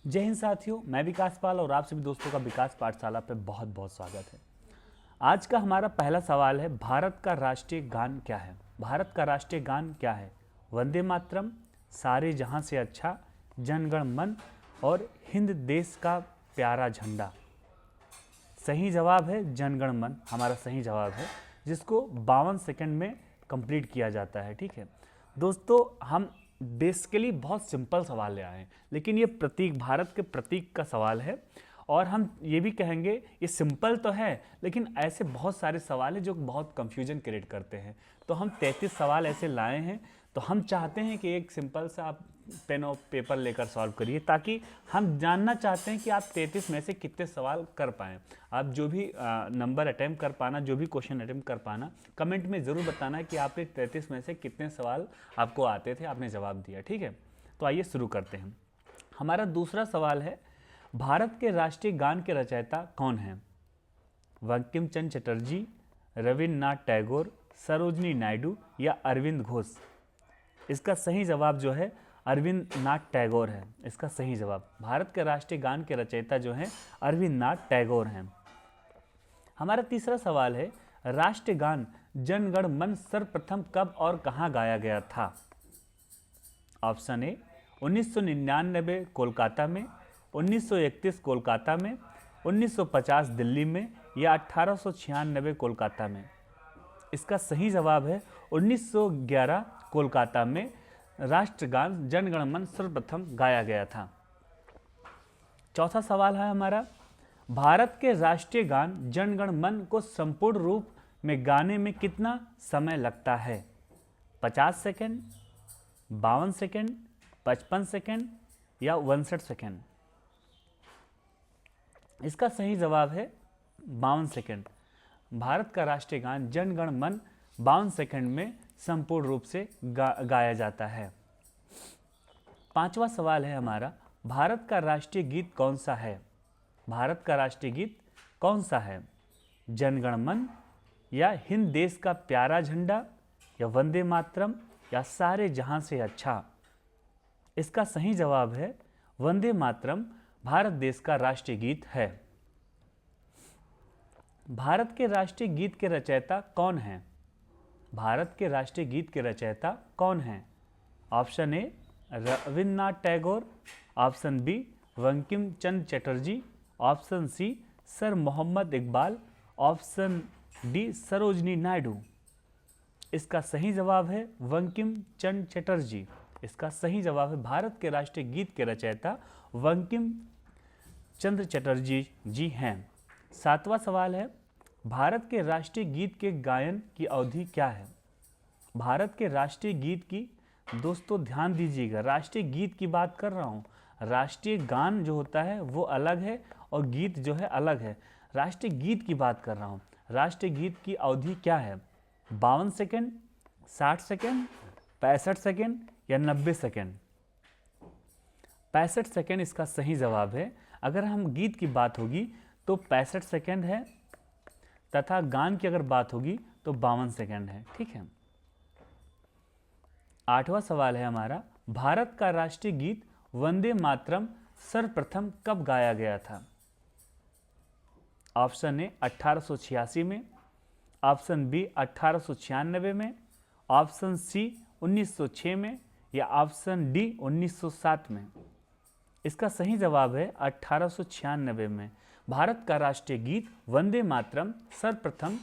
जय हिंद साथियों, मैं विकास पाल और आप सभी दोस्तों का विकास पाठशाला पे बहुत बहुत स्वागत है। आज का हमारा पहला सवाल है, भारत का राष्ट्रीय गान क्या है? भारत का राष्ट्रीय गान क्या है? वंदे मातरम, सारे जहां से अच्छा, जनगण मन और हिंद देश का प्यारा झंडा। सही जवाब है जनगण मन, हमारा सही जवाब है, जिसको 52 सेकंड में कंप्लीट किया जाता है। ठीक है दोस्तों, हम बेसिकली बहुत सिंपल सवाल ले आए हैं, लेकिन ये प्रतीक, भारत के प्रतीक का सवाल है। और हम ये भी कहेंगे ये सिंपल तो है, लेकिन ऐसे बहुत सारे सवाल हैं जो बहुत कंफ्यूजन क्रिएट करते हैं। तो हम 33 सवाल ऐसे लाए हैं। तो हम चाहते हैं कि एक सिंपल सा आप पेन और पेपर लेकर सॉल्व करिए, ताकि हम जानना चाहते हैं कि आप 33 में से कितने सवाल कर पाएँ। आप जो भी नंबर अटैम्प्ट कर पाना, जो भी क्वेश्चन अटैम्प्ट कर पाना, कमेंट में ज़रूर बताना कि आपने 33 में से कितने सवाल आपको आते थे, आपने जवाब दिया। ठीक है, तो आइए शुरू करते हैं। हमारा दूसरा सवाल है, भारत के राष्ट्रीय गान के रचयिता कौन हैं? बंकिम चंद्र चटर्जी, रविन्द्रनाथ टैगोर, सरोजनी नायडू या अरविंद घोष? इसका सही जवाब जो है अरविंद नाथ टैगोर है। इसका सही जवाब, भारत के राष्ट्रीय गान के रचयिता जो हैं अरविंद नाथ टैगोर हैं। हमारा तीसरा सवाल है, राष्ट्रीय गान जनगण मन सर्वप्रथम कब और कहां गाया गया था? ऑप्शन ए 1999 कोलकाता में, 1931 कोलकाता में, 1950 दिल्ली में या 1896 कोलकाता में? इसका सही जवाब है 1911 कोलकाता में राष्ट्रगान जनगण मन सर्वप्रथम गाया गया था। चौथा सवाल है हमारा, भारत के राष्ट्रीय गान जनगण मन को संपूर्ण रूप में गाने में कितना समय लगता है? 50 सेकेंड, 52 सेकेंड, 55 सेकेंड या 62 सेकेंड? इसका सही जवाब है 52 सेकेंड। भारत का राष्ट्रीय गान जनगण मन 52 सेकेंड में संपूर्ण रूप से गाया जाता है। पांचवा सवाल है हमारा, भारत का राष्ट्रीय गीत कौन सा है? भारत का राष्ट्रीय गीत कौन सा है? जनगण मन या हिंद देश का प्यारा झंडा या वंदे मातरम या सारे जहां से अच्छा? इसका सही जवाब है वंदे मातरम भारत देश का राष्ट्रीय गीत है। भारत के राष्ट्रीय गीत के रचयिता कौन हैं? भारत के राष्ट्रीय गीत के रचयिता कौन हैं? Option A Rabindranath Tagore, option B Bankim Chandra Chatterjee, option C Sir Mohammad Iqbal, option D Sarojini Naidu. इसका सही जवाब है बंकिम चंद्र चटर्जी। इसका सही जवाब है, भारत के राष्ट्रीय गीत के रचयिता बंकिम चंद्र चटर्जी जी हैं। सातवां सवाल है, भारत के राष्ट्रीय गीत के गायन की अवधि क्या है? भारत के राष्ट्रीय गीत की, दोस्तों ध्यान दीजिएगा, राष्ट्रीय गीत की बात कर रहा हूँ। राष्ट्रीय गान जो होता है वो अलग है और गीत जो है अलग है। राष्ट्रीय गीत की बात कर रहा हूँ। राष्ट्रीय गीत की अवधि क्या है? 52 सेकेंड, 60 सेकेंड, 65 सेकेंड या 90 सेकेंड? 65 सेकेंड इसका सही जवाब है। अगर हम गीत की बात होगी तो 65 सेकेंड है, तथा गान की अगर बात होगी तो 52 सेकेंड है। ठीक है। आठवां सवाल है हमारा, भारत का राष्ट्रीय गीत वंदे मातरम सर्वप्रथम कब गाया गया था? ऑप्शन ए 1886 में, ऑप्शन बी 1896 में, ऑप्शन सी 1906 में या ऑप्शन डी 1907 में? इसका सही जवाब है 1896 में। भारत का राष्ट्रीय गीत वंदे मातरम सर्वप्रथम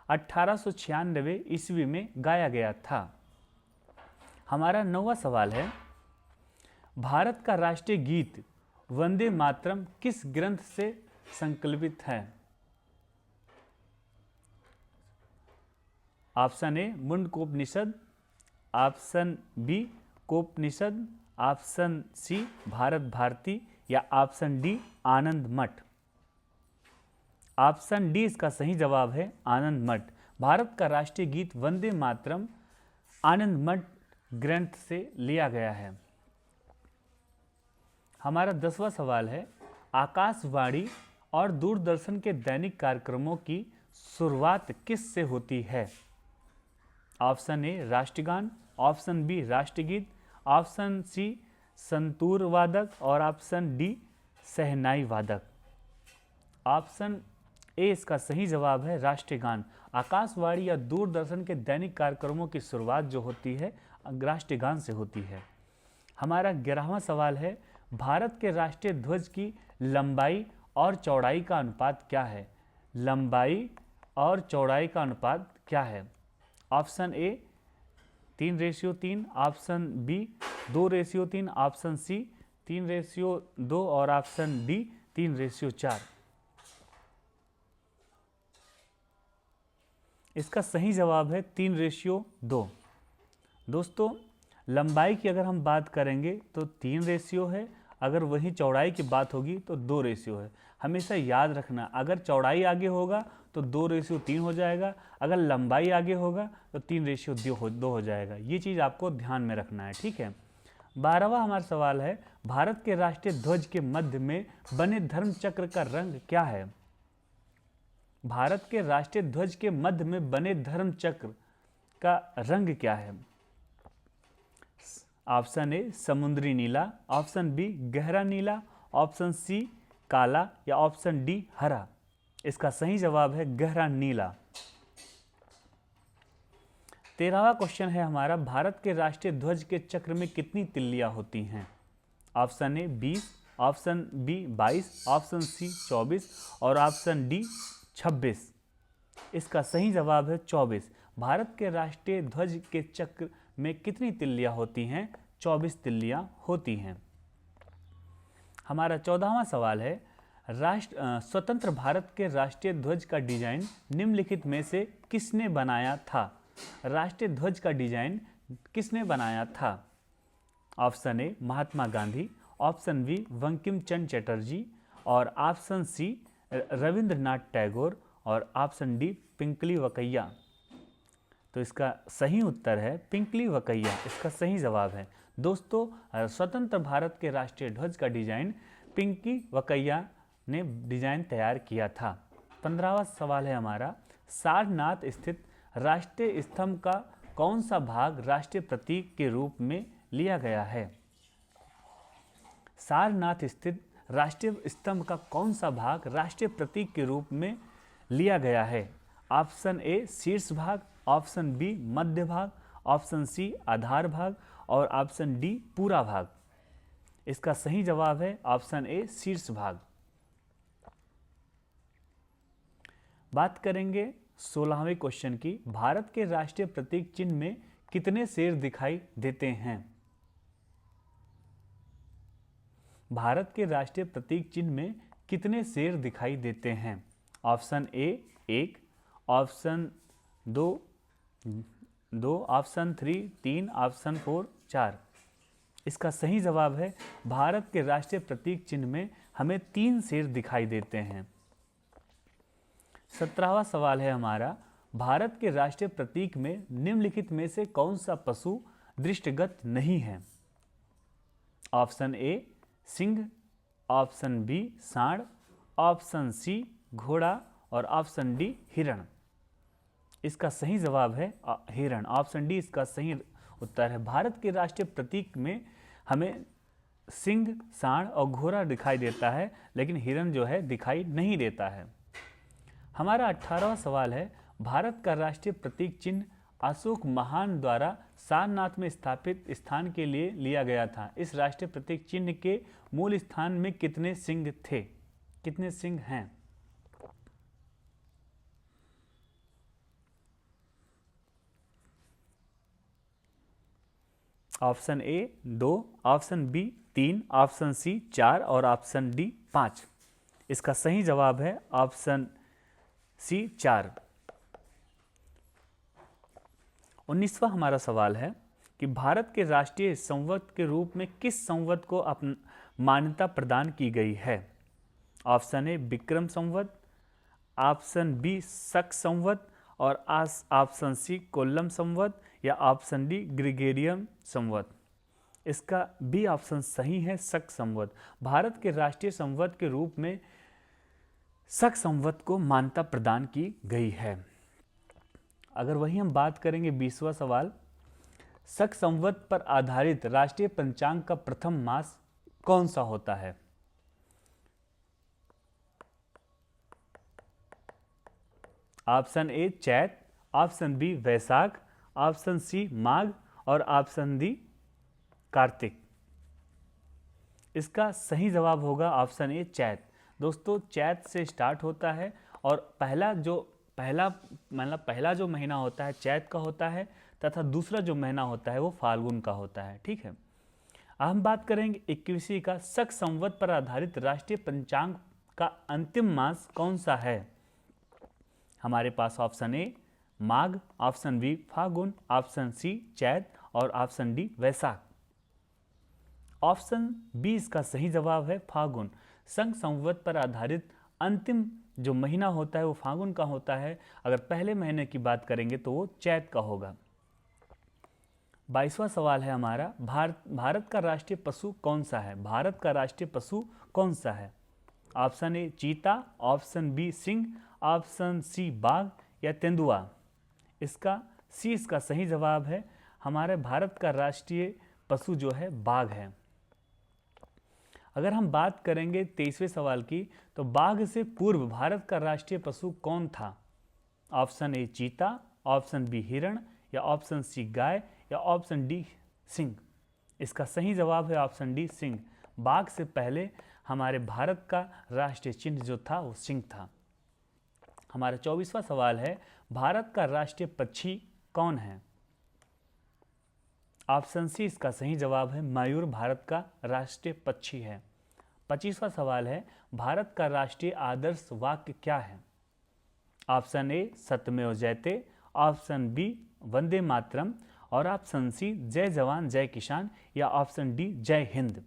1896 ईस्वी में गाया गया था। हमारा नौवां सवाल है, भारत का राष्ट्रीय गीत वंदे मातरम किस ग्रंथ से संकलित है? Option A Mundakopanishad, option B कोपनिषद, ऑप्शन सी भारत भारती या ऑप्शन डी आनंद मठ? ऑप्शन डी इसका सही जवाब है, आनंद मठ। भारत का राष्ट्रीय गीत वंदे मातरम आनंद मठ ग्रंथ से लिया गया है। हमारा 10वां सवाल है, आकाशवाणी और दूरदर्शन के दैनिक कार्यक्रमों की शुरुआत किस से होती है? ऑप्शन ए राष्ट्रगान, ऑप्शन बी राष्ट्रगीत, ऑप्शन सी संतूर वादक और ऑप्शन डी शहनाई वादक। ऑप्शन ए इसका सही जवाब है राष्ट्रीय गान। आकाशवाणी या दूरदर्शन के दैनिक कार्यक्रमों की शुरुआत जो होती है राष्ट्रीय गान से होती है। हमारा 11वां सवाल है, भारत के राष्ट्रीय ध्वज की लंबाई और चौड़ाई का अनुपात क्या है? लंबाई और चौड़ाई का अनुपात क्या है? Option A 3:3, option B 2:3, option C 3:2 और ऑप्शन डी 3:4। इसका सही जवाब है 3:2। दोस्तों, लंबाई की अगर हम बात करेंगे तो 3 रेशियो है, अगर वही चौड़ाई की बात होगी तो 2 रेशियो है। हमेशा याद रखना, अगर चौड़ाई आगे होगा तो 2:3 हो जाएगा, अगर लंबाई आगे होगा तो 3:2 हो जाएगा। ये चीज़ आपको ध्यान में रखना है, ठीक है। 12वां हमारा सवाल है, भारत के राष्ट्रीय ध्वज के मध्य में बने धर्म चक्र का रंग क्या है? भारत के राष्ट्रीय ध्वज के मध्य में बने धर्म चक्र का रंग क्या है? ऑप्शन ए समुद्री नीला, ऑप्शन बी गहरा नीला, ऑप्शन सी काला या ऑप्शन डी हरा। इसका सही जवाब है गहरा नीला। 13वां क्वेश्चन है हमारा, भारत के राष्ट्रीय ध्वज के चक्र में कितनी तिल्लियां होती हैं? Option A 20, option B 22, option C 24 और ऑप्शन डी 26। इसका सही जवाब है 24। भारत के राष्ट्रीय ध्वज के चक्र में कितनी तिल्लियां होती हैं? 24 तिल्लियां होती हैं। हमारा 14वां सवाल है, स्वतंत्र भारत के राष्ट्रीय ध्वज का डिजाइन निम्नलिखित में से किसने बनाया था? राष्ट्रीय ध्वज का डिजाइन किसने बनाया था? Option A Mahatma Gandhi, option B Bankim Chandra Chatterjee और ऑप्शन सी रविंद्रनाथ टैगोर और ऑप्शन डी पिंकली वकैया। तो इसका सही उत्तर है पिंकली वकैया, इसका सही जवाब है। दोस्तों, स्वतंत्र भारत के राष्ट्रीय ध्वज का डिजाइन पिंकी वकैया ने डिजाइन तैयार किया था। 15वां सवाल है हमारा, सारनाथ स्थित राष्ट्रीय स्तंभ का कौन सा भाग राष्ट्रीय प्रतीक के रूप में लिया गया है? सारनाथ स्थित राष्ट्रीय स्तंभ का कौन सा भाग राष्ट्रीय प्रतीक के रूप में लिया गया है? ऑप्शन ए शीर्ष भाग, ऑप्शन बी मध्य भाग, ऑप्शन सी आधार भाग और ऑप्शन डी पूरा भाग। इसका सही जवाब है ऑप्शन ए शीर्ष भाग। बात करेंगे 16वें क्वेश्चन की, भारत के राष्ट्रीय प्रतीक चिन्ह में कितने शेर दिखाई देते हैं? भारत के राष्ट्रीय प्रतीक चिन्ह में कितने शेर दिखाई देते हैं? ऑप्शन ए 1, ऑप्शन 2, ऑप्शन 3, ऑप्शन 4, 4। इसका सही जवाब है भारत के राष्ट्रीय प्रतीक चिन्ह में हमें 3 शेर दिखाई देते हैं। 17वां सवाल है हमारा, भारत के राष्ट्रीय प्रतीक में निम्नलिखित में से कौन सा पशु दृष्टिगत नहीं है? ऑप्शन ए सिंह, ऑप्शन बी सांड, ऑप्शन सी घोड़ा और ऑप्शन डी हिरण। इसका सही जवाब है हिरण, ऑप्शन डी इसका सही उत्तर है। भारत के राष्ट्रीय प्रतीक में हमें सिंह, सांड और घोड़ा दिखाई देता है, लेकिन हिरण जो है दिखाई नहीं देता है। हमारा 18वां सवाल है, भारत का राष्ट्रीय प्रतीक चिन्ह अशोक महान द्वारा सारनाथ में स्थापित स्थान के लिए लिया गया था। इस राष्ट्रीय प्रतीक चिन्ह के मूल स्थान में कितने सिंह थे? कितने सिंह हैं? Option A 2, option B 3, option C 4 और ऑप्शन डी 5। इसका सही जवाब है ऑप्शन सी 4। 19वां हमारा सवाल है कि भारत के राष्ट्रीय संवत के रूप में किस संवत को मान्यता प्रदान की गई है? Option A Vikram Samvat, option B Shaka Samvat और ऑप्शन सी कोल्लम संवत या ऑप्शन डी ग्रिगोरियन संवत। इसका बी ऑप्शन सही है, शक संवत। भारत के राष्ट्रीय संवत के रूप में शक संवत को मान्यता प्रदान की गई है। अगर वही हम बात करेंगे 20वां सवाल, शक संवत पर आधारित राष्ट्रीय पंचांग का प्रथम मास कौन सा होता है? ऑप्शन ए चैत, ऑप्शन बी वैशाख, ऑप्शन सी माघ और ऑप्शन डी कार्तिक। इसका सही जवाब होगा ऑप्शन ए चैत। दोस्तों चैत से स्टार्ट होता है और पहला जो महीना होता है चैत का होता है तथा दूसरा जो महीना होता है वो फाल्गुन का होता है। ठीक है, अब हम बात करेंगे 21वीं का शक संवत पर आधारित राष्ट्रीय पंचांग का अंतिम मास कौन सा है? हमारे पास option A Magh, option B Phalgun, option C Chait और option D Baisakh. Option B इसका सही जवाब है फाल्गुन। शक संवत पर आधारित अंतिम जो महीना होता है वो फाल्गुन का होता है। अगर पहले महीने की बात करेंगे तो वो चैत का होगा। 22वां सवाल है हमारा, भारत का राष्ट्रीय पशु कौन सा है? भारत का राष्ट्रीय पशु कौन सा है? ऑप्शन ए चीता, ऑप्शन बी सिंह, ऑप्शन सी बाघ या तेंदुआ। इसका सही जवाब है हमारे भारत का राष्ट्रीय पशु जो है बाघ है। अगर हम बात करेंगे 23वें सवाल की, तो बाघ से पूर्व भारत का राष्ट्रीय पशु कौन था? ऑप्शन ए चीता, ऑप्शन बी हिरण या ऑप्शन सी गाय या ऑप्शन डी सिंह। इसका सही जवाब है ऑप्शन डी सिंह। बाघ से पहले हमारे भारत का राष्ट्रीय चिन्ह जो था वो सिंह था। हमारा 24वां सवाल है, भारत का राष्ट्रीय पक्षी कौन है? ऑप्शन सी इसका सही जवाब है मयूर भारत का राष्ट्रीय पक्षी है। 25वां सवाल है, भारत का राष्ट्रीय आदर्श वाक्य क्या है? ऑप्शन ए सत्यमेव जयते, ऑप्शन बी वंदे मातरम और ऑप्शन सी जय जवान जय किसान या ऑप्शन डी जय हिंद।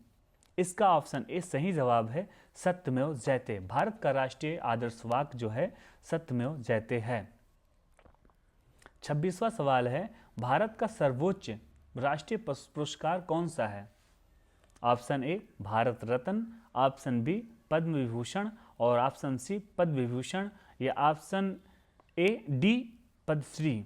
इसका ऑप्शन ए सही जवाब है सत्यमेव जयते। भारत का राष्ट्रीय आदर्श वाक्य जो है सत्यमेव जयते है। 26वां सवाल है, भारत का सर्वोच्च राष्ट्रीय पुरस्कार कौन सा है? Option A Bharat Ratna, option B Padma Vibhushan और ऑप्शन सी पद्म विभूषण या option A D Padmashri.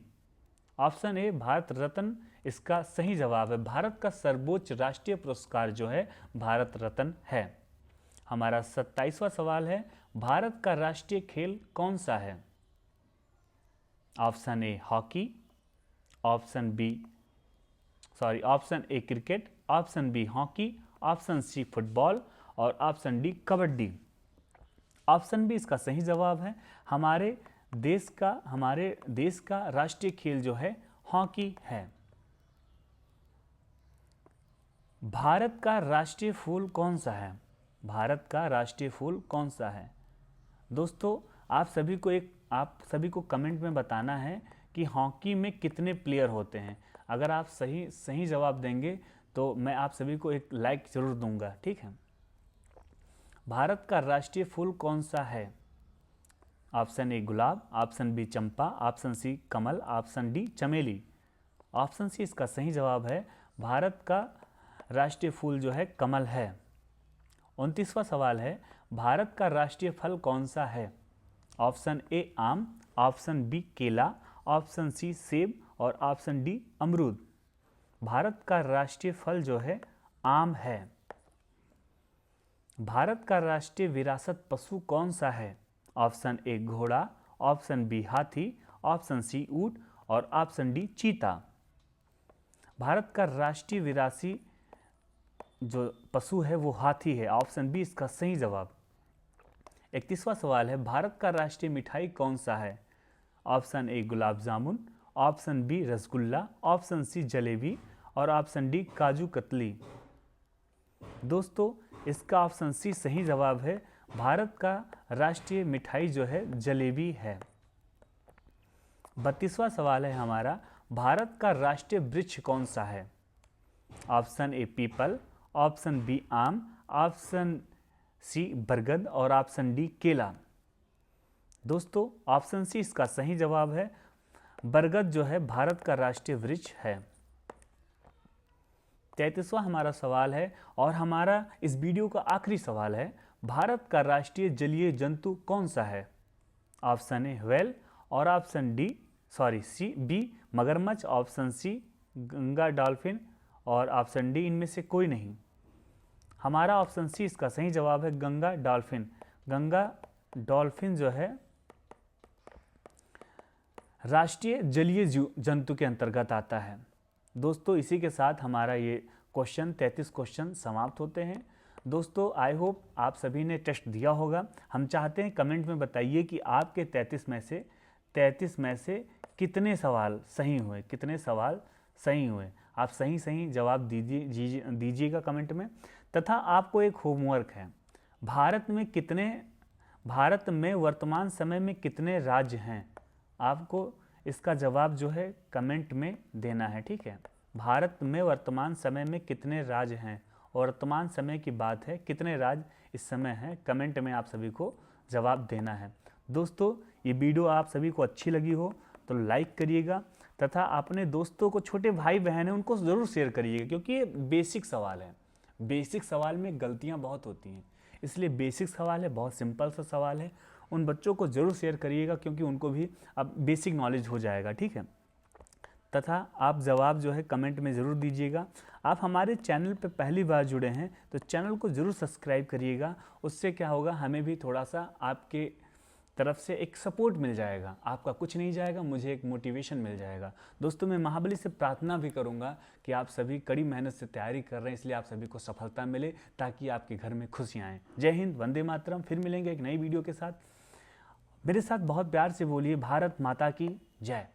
Option A Bharat Ratna इसका सही जवाब है। भारत का सर्वोच्च राष्ट्रीय पुरस्कार जो है भारत रत्न है। हमारा 27वां सवाल है, भारत का राष्ट्रीय खेल कौन सा है? Option A hockey, option A cricket, option B hockey, option C football और option D kabaddi. Option B इसका सही जवाब है। हमारे देश का राष्ट्रीय खेल जो है हॉकी है। भारत का राष्ट्रीय फूल कौन सा है? भारत का राष्ट्रीय फूल कौन सा है? दोस्तों आप सभी को कमेंट में बताना है कि हॉकी में कितने प्लेयर होते हैं। अगर आप सही जवाब देंगे तो मैं आप सभी को एक लाइक जरूर दूंगा। ठीक है, भारत का राष्ट्रीय फूल कौन सा है? ऑप्शन ए गुलाब, ऑप्शन बी चंपा, ऑप्शन सी कमल, ऑप्शन डी चमेली। ऑप्शन सी इसका सही जवाब है। भारत का राष्ट्रीय फूल जो है कमल है। 29वां सवाल है, भारत का राष्ट्रीय फल कौन सा है? ऑप्शन ए आम, ऑप्शन बी केला, ऑप्शन सी सेब और ऑप्शन डी अमरूद। भारत का राष्ट्रीय फल जो है आम है। भारत का राष्ट्रीय विरासत पशु कौन सा है? ऑप्शन ए घोड़ा, ऑप्शन बी हाथी, ऑप्शन सी ऊंट और ऑप्शन डी चीता। भारत का राष्ट्रीय विरासी जो पशु है वो हाथी है। ऑप्शन बी इसका सही जवाब। 31वां सवाल है, भारत का राष्ट्रीय मिठाई कौन सा है? Option A gulab jamun, option B rasgulla, option C jalebi और ऑप्शन डी काजू कतली। दोस्तों इसका ऑप्शन सी सही जवाब है। भारत का राष्ट्रीय मिठाई जो है जलेबी है। 32वां सवाल है हमारा, भारत का राष्ट्रीय वृक्ष कौन सा है? ऑप्शन ए पीपल, ऑप्शन बी आम, ऑप्शन सी बरगद और ऑप्शन डी केला। दोस्तों ऑप्शन सी इसका सही जवाब है। बरगद जो है भारत का राष्ट्रीय वृक्ष है। 33वां हमारा सवाल है और हमारा इस वीडियो का आखिरी सवाल है, भारत का राष्ट्रीय जलीय जंतु कौन सा है? ऑप्शन ए व्हेल और ऑप्शन सी बी मगरमच्छ, ऑप्शन सी गंगा डॉल्फिन और ऑप्शन डी इनमें से कोई नहीं। हमारा ऑप्शन सी इसका सही जवाब है, गंगा डॉल्फिन। गंगा डॉल्फिन जो है राष्ट्रीय जलीय जंतु के अंतर्गत आता है। दोस्तों इसी के साथ हमारा ये क्वेश्चन 33 क्वेश्चन समाप्त होते हैं। दोस्तों आई होप आप सभी ने टेस्ट दिया होगा। हम चाहते हैं कमेंट में बताइए कि आपके 33 में से कितने सवाल सही हुए, कितने सवाल सही हुए। आप सही जवाब दीजिएगा कमेंट में। तथा आपको एक होमवर्क है, भारत में वर्तमान समय में कितने राज्य हैं, आपको इसका जवाब जो है कमेंट में देना है, ठीक है। भारत में वर्तमान समय में कितने राज्य हैं, और वर्तमान समय की बात है, कितने राज्य इस समय हैं, कमेंट में आप सभी को जवाब देना है। दोस्तों ये वीडियो आप सभी को अच्छी लगी हो तो लाइक करिएगा, तथा अपने दोस्तों को, छोटे भाई बहन हैं उनको ज़रूर शेयर करिएगा, क्योंकि ये बेसिक सवाल है। बेसिक सवाल में गलतियाँ बहुत होती हैं, इसलिए बेसिक सवाल है, बहुत सिंपल सा सवाल है। उन बच्चों को ज़रूर शेयर करिएगा, क्योंकि उनको भी अब बेसिक नॉलेज हो जाएगा, ठीक है। तथा आप जवाब जो है कमेंट में ज़रूर दीजिएगा। आप हमारे चैनल पे पहली बार जुड़े हैं तो चैनल को ज़रूर सब्सक्राइब करिएगा। उससे क्या होगा, हमें भी थोड़ा सा आपके तरफ से एक सपोर्ट मिल जाएगा। आपका कुछ नहीं जाएगा, मुझे एक मोटिवेशन मिल जाएगा। दोस्तों मैं महाबली से प्रार्थना भी करूंगा कि आप सभी कड़ी मेहनत से तैयारी कर रहे हैं, इसलिए आप सभी को सफलता मिले, ताकि आपके घर में खुशियाँ आएँ। जय हिंद, वंदे मातरम। फिर मिलेंगे एक नई वीडियो के साथ। मेरे साथ बहुत प्यार से बोलिए, भारत माता की जय।